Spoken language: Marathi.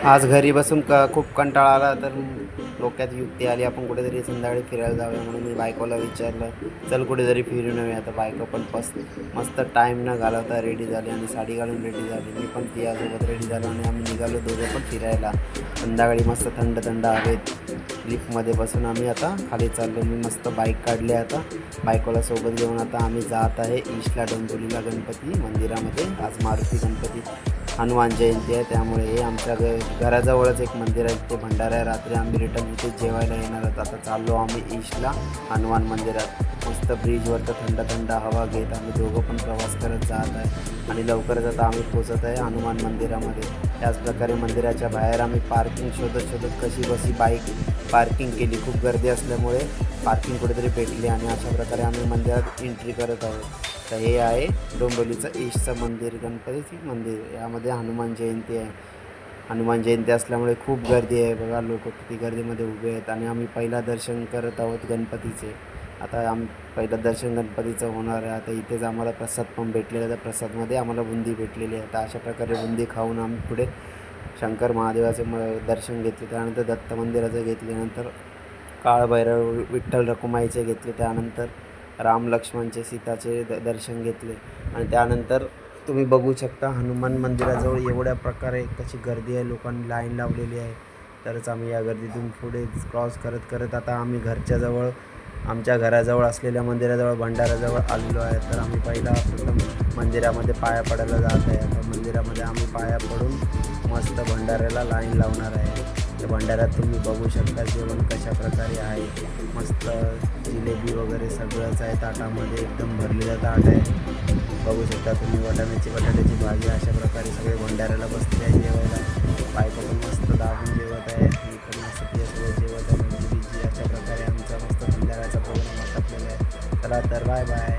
आज घरी बसून खूप कंटाळा आला, तर डोक्यात युक्ती आली आपण कुठेतरी संध्याकाळी फिरायला जाऊया. म्हणून मी बायकोला विचारलं, चल कुठेतरी फिरून येऊया. तर बायको पण मस्त टाईम न घालवता रेडी झाली आणि साडी घालून रेडी झाली. मी पण तिच्यासोबत रेडी झालो आणि आम्ही निघालो दोघं पण फिरायला. संध्याकाळी मस्त थंड थंड हवेत लिफ्टमध्ये बसून आम्ही आता खाली चाललो. मी मस्त बाईक काढली आता, बायकोला सोबत घेऊन आता आम्ही जात आहे ईशला डोंबिवलीला गणपती मंदिरामध्ये. आज मारुती गणपती हनुमान जयंती आहे, त्यामुळे हे आमच्या घराजवळच एक मंदिर आहे, ते भंडारा आहे. रात्री आम्ही रिटर्न इथे जेवायला येणार आहोत. आता चाललो आम्ही ईशला हनुमान मंदिरात. मस्त ब्रिजवर तर थंड थंड हवा घेत आम्ही दोघं पण प्रवास करत जात आहे आणि लवकरच आता आम्ही पोचत आहे हनुमान मंदिरामध्ये. त्याचप्रकारे मंदिराच्या बाहेर आम्ही पार्किंग शोधत कशी बसी बाईक पार्किंग केली. खूप गर्दी असल्यामुळे पार्किंग कुठेतरी भेटली आणि अशा प्रकारे आम्ही मंदिरात एंट्री करत आहोत. तर हे आहे डोंबिवलीचं ईशचं मंदिर, गणपतीचे मंदिर. यामध्ये हनुमान जयंती आहे. हनुमान जयंती असल्यामुळे खूप गर्दी आहे. बघा लोक किती गर्दीमध्ये उभे आहेत आणि आम्ही पहिला दर्शन करत आहोत गणपतीचे. आता पहिलं दर्शन गणपतीचं होणार आहे. आता इथेच आम्हाला प्रसाद पण भेटलेला आहे. त्या प्रसादमध्ये आम्हाला बुंदी भेटलेली आहे. तर अशा प्रकारे बुंदी खाऊन आम्ही पुढे शंकर महादेवाचे दर्शन घेतले. त्यानंतर दत्त मंदिराचं घेतल्यानंतर काळभैरव विठ्ठल रखुमाईचे घेतले. त्यानंतर राम लक्ष्मणचे सीताचे दर्शन घेतले आणि त्यानंतर तुम्ही बघू शकता हनुमान मंदिराजवळ एवढ्या प्रकारे कशी गर्दी आहे, लोकांनी लाईन लावलेली आहे. तरच आम्ही या गर्दीतून पुढे क्रॉस करत करत आता आम्ही आमच्या घराजवळ असलेल्या मंदिराजवळ भंडाराजवळ आलेलो आहे. तर आम्ही पहिला प्रथम मंदिरामध्ये पाया पडायला जात आहे. आता मंदिरामध्ये आम्ही पाया पडून मस्त भंडाऱ्याला लाईन लावणार आहे. त्या भंडाऱ्यात तुम्ही बघू शकता जेवण कशा प्रकारे आहे. मस्त जिलेबी वगैरे सगळंच आहे ताटामध्ये, एकदम भरलेलं ताट आहे. बघू शकता तुम्ही बटाट्याची भाजी. अशा प्रकारे सगळे भंडाऱ्याला बसले आहे जेवायला. बायको पण मस्त दाबून जेवत आहे, मी पण मस्त तिच्यासोबत जेवत आहे. अशा प्रकारे आमचा मस्त भंडाऱ्याचा प्रोग्राम आटपलेला आहे. चला तर बाय बाय.